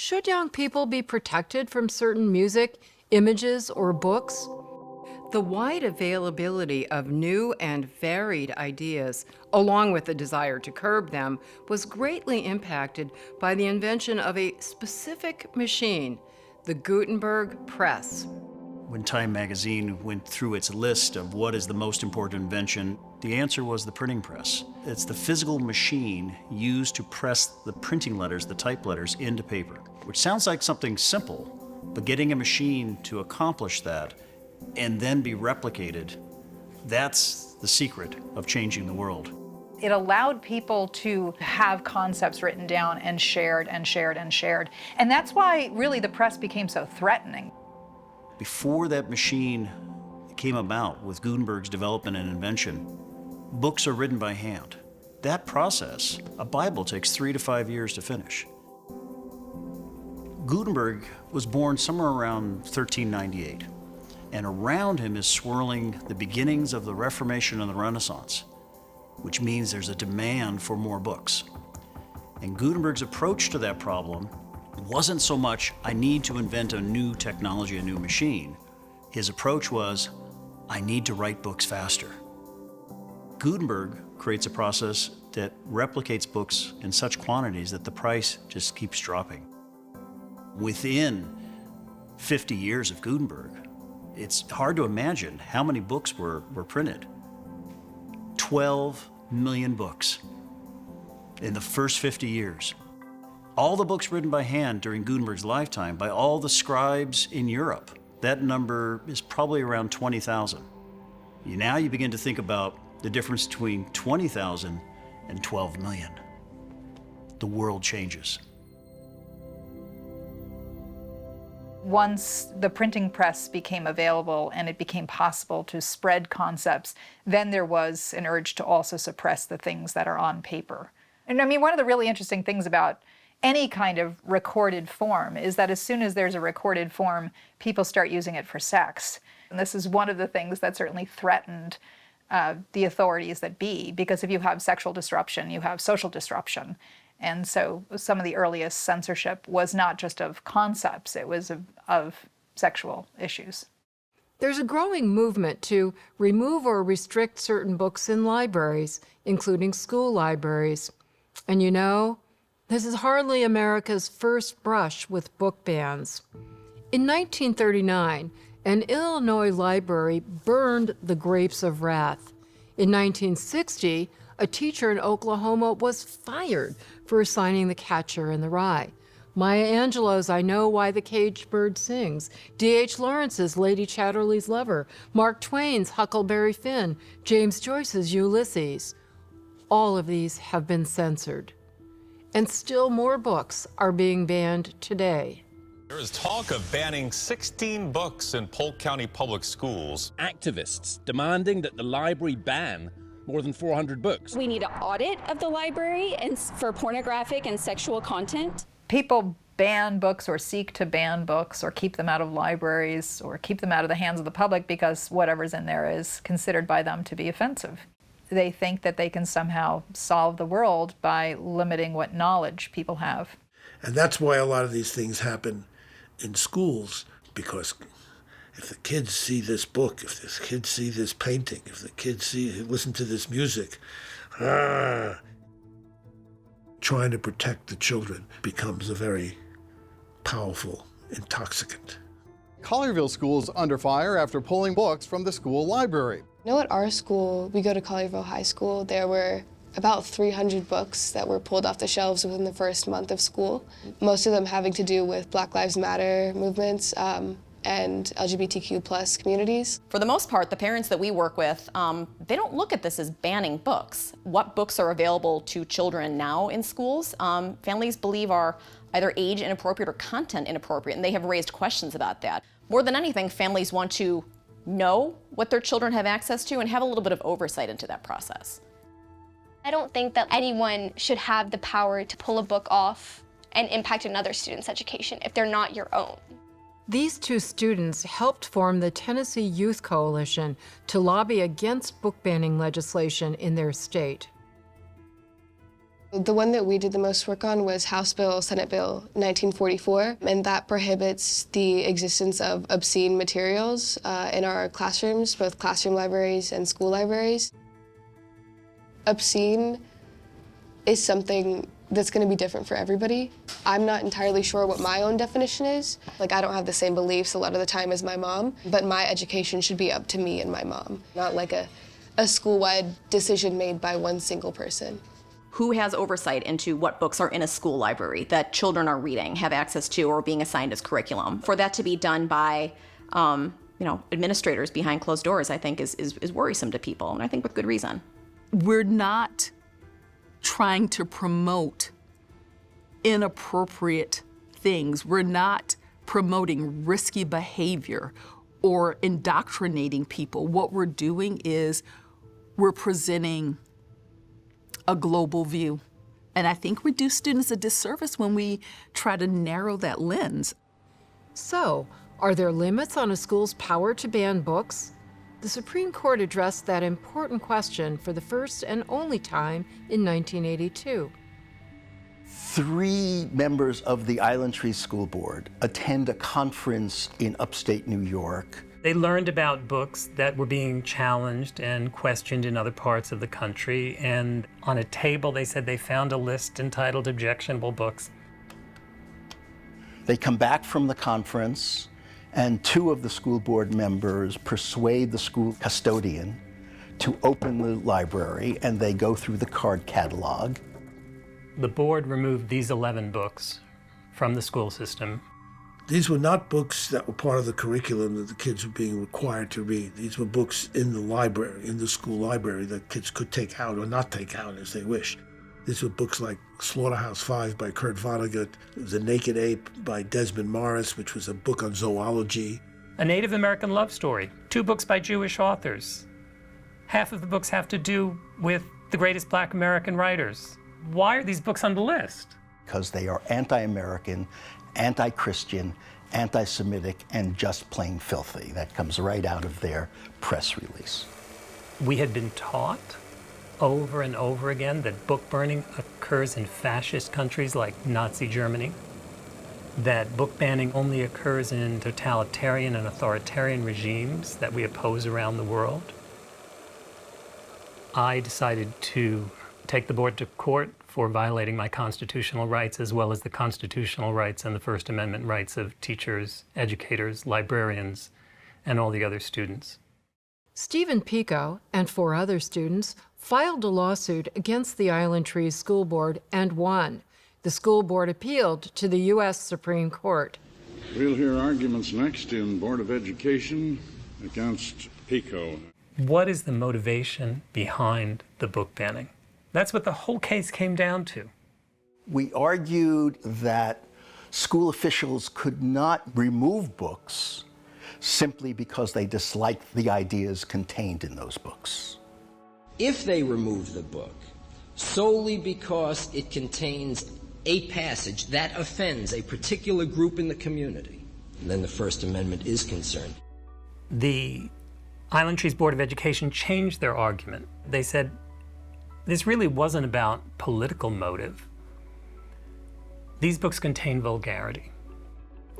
Should young people be protected from certain music, images, or books? The wide availability of new and varied ideas, along with the desire to curb them, was greatly impacted by the invention of a specific machine, the Gutenberg press. When Time magazine went through its list of what is the most important invention, the answer was the printing press. It's the physical machine used to press the printing letters, the type letters, into paper, which sounds like something simple, but getting a machine to accomplish that and then be replicated, that's the secret of changing the world. It allowed people to have concepts written down and shared and shared and shared. And that's why really the press became so threatening. Before that machine came about with Gutenberg's development and invention, books are written by hand. That process, a Bible takes 3 to 5 years to finish. Gutenberg was born somewhere around 1398, and around him is swirling the beginnings of the Reformation and the Renaissance, which means there's a demand for more books. And Gutenberg's approach to that problem wasn't so much, I need to invent a new technology, a new machine. His approach was, I need to write books faster. Gutenberg creates a process that replicates books in such quantities that the price just keeps dropping. Within 50 years of Gutenberg, it's hard to imagine how many books were printed. 12 million books in the first 50 years. All the books written by hand during Gutenberg's lifetime by all the scribes in Europe, that number is probably around 20,000. Now you begin to think about the difference between 20,000 and 12 million. The world changes. Once the printing press became available and it became possible to spread concepts, then there was an urge to also suppress the things that are on paper. And I mean, one of the really interesting things about any kind of recorded form is that as soon as there's a recorded form, people start using it for sex. And this is one of the things that certainly threatened the authorities that be, because if you have sexual disruption, you have social disruption. And so some of the earliest censorship was not just of concepts, it was of sexual issues. There's a growing movement to remove or restrict certain books in libraries, including school libraries. And you know, this is hardly America's first brush with book bans. In 1939, an Illinois library burned The Grapes of Wrath. In 1960, a teacher in Oklahoma was fired for assigning The Catcher in the Rye. Maya Angelou's I Know Why the Caged Bird Sings, D.H. Lawrence's Lady Chatterley's Lover, Mark Twain's Huckleberry Finn, James Joyce's Ulysses. All of these have been censored. And still more books are being banned today. There is talk of banning 16 books in Polk County Public Schools. Activists demanding that the library ban more than 400 books. We need an audit of the library and for pornographic and sexual content. People ban books or seek to ban books or keep them out of libraries or keep them out of the hands of the public because whatever's in there is considered by them to be offensive. They think that they can somehow solve the world by limiting what knowledge people have. And that's why a lot of these things happen in schools, because if the kids see this book, if the kids see this painting, if the kids listen to this music, trying to protect the children becomes a very powerful intoxicant. Collierville School is under fire after pulling books from the school library. I know at our school, we go to Collierville High School, there were about 300 books that were pulled off the shelves within the first month of school, most of them having to do with Black Lives Matter movements and LGBTQ+ communities. For the most part, the parents that we work with, they don't look at this as banning books. What books are available to children now in schools, families believe are either age inappropriate or content inappropriate, and they have raised questions about that. More than anything, families want to know what their children have access to and have a little bit of oversight into that process. I don't think that anyone should have the power to pull a book off and impact another student's education if they're not your own. These two students helped form the Tennessee Youth Coalition to lobby against book banning legislation in their state. The one that we did the most work on was House Bill, Senate Bill 1944, and that prohibits the existence of obscene materials in our classrooms, both classroom libraries and school libraries. Obscene is something that's going to be different for everybody. I'm not entirely sure what my own definition is. Like, I don't have the same beliefs a lot of the time as my mom, but my education should be up to me and my mom, not like a school-wide decision made by one single person. Who has oversight into what books are in a school library that children are reading, have access to, or being assigned as curriculum? For that to be done by, administrators behind closed doors, I think is worrisome to people, and I think with good reason. We're not trying to promote inappropriate things. We're not promoting risky behavior or indoctrinating people. What we're doing is we're presenting a global view. And I think we do students a disservice when we try to narrow that lens. So, are there limits on a school's power to ban books? The Supreme Court addressed that important question for the first and only time in 1982. 3 members of the Island Tree School Board attend a conference in upstate New York. They learned about books that were being challenged and questioned in other parts of the country, and on a table they said they found a list entitled Objectionable Books. They come back from the conference, and 2 of the school board members persuade the school custodian to open the library, and they go through the card catalog. The board removed these 11 books from the school system. These were not books that were part of the curriculum that the kids were being required to read. These were books in the library, in the school library, that kids could take out or not take out as they wished. These were books like Slaughterhouse-Five by Kurt Vonnegut, The Naked Ape by Desmond Morris, which was a book on zoology. A Native American Love Story, 2 books by Jewish authors. Half of the books have to do with the greatest Black American writers. Why are these books on the list? Because they are anti-American, anti-Christian, anti-Semitic, and just plain filthy. That comes right out of their press release. We had been taught over and over again that book burning occurs in fascist countries like Nazi Germany, that book banning only occurs in totalitarian and authoritarian regimes that we oppose around the world. I decided to take the board to court for violating my constitutional rights, as well as the constitutional rights and the First Amendment rights of teachers, educators, librarians, and all the other students. Stephen Pico and 4 other students filed a lawsuit against the Island Tree School Board and won. The school board appealed to the U.S. Supreme Court. We'll hear arguments next in Board of Education against Pico. What is the motivation behind the book banning? That's what the whole case came down to. We argued that school officials could not remove books simply because they disliked the ideas contained in those books. If they remove the book solely because it contains a passage that offends a particular group in the community, then the First Amendment is concerned. The Island Tree's Board of Education changed their argument. They said, this really wasn't about political motive. These books contain vulgarity.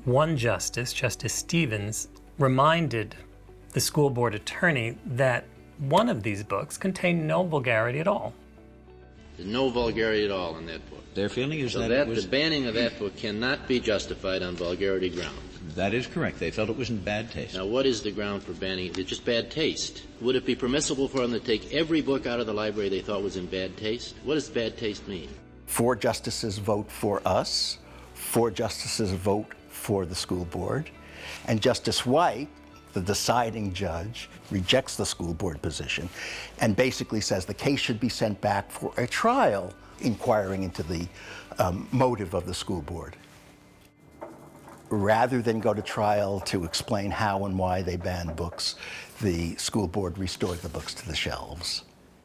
One justice, Justice Stevens, reminded the school board attorney that one of these books contained no vulgarity at all. There's no vulgarity at all in that book. Their feeling is so that the banning of that book cannot be justified on vulgarity grounds. That is correct. They felt it was in bad taste. Now, what is the ground for banning it? It's just bad taste. Would it be permissible for them to take every book out of the library they thought was in bad taste? What does bad taste mean? 4 justices vote for us, 4 justices vote for the school board, and Justice White, the deciding judge, rejects the school board position and basically says the case should be sent back for a trial inquiring into the motive of the school board. Rather than go to trial to explain how and why they banned books, the school board restored the books to the shelves.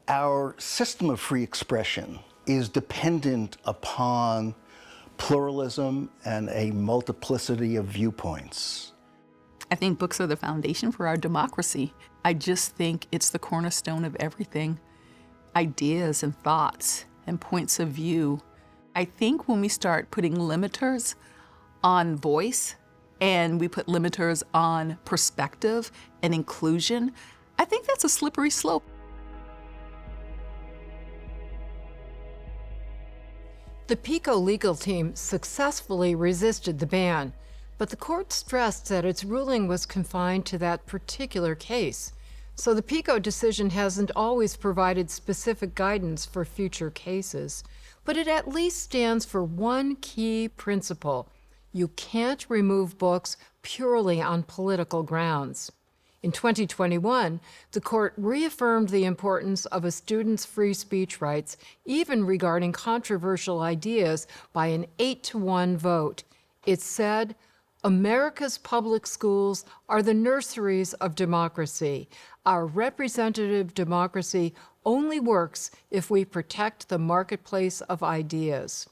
Our system of free expression is dependent upon pluralism and a multiplicity of viewpoints. I think books are the foundation for our democracy. I just think it's the cornerstone of everything. Ideas and thoughts and points of view. I think when we start putting limiters on voice and we put limiters on perspective and inclusion, I think that's a slippery slope. The PICO legal team successfully resisted the ban, but the court stressed that its ruling was confined to that particular case. So the PICO decision hasn't always provided specific guidance for future cases, but it at least stands for one key principle: you can't remove books purely on political grounds. In 2021, the court reaffirmed the importance of a student's free speech rights, even regarding controversial ideas, by an 8-to-1 vote. It said, "America's public schools are the nurseries of democracy. Our representative democracy only works if we protect the marketplace of ideas."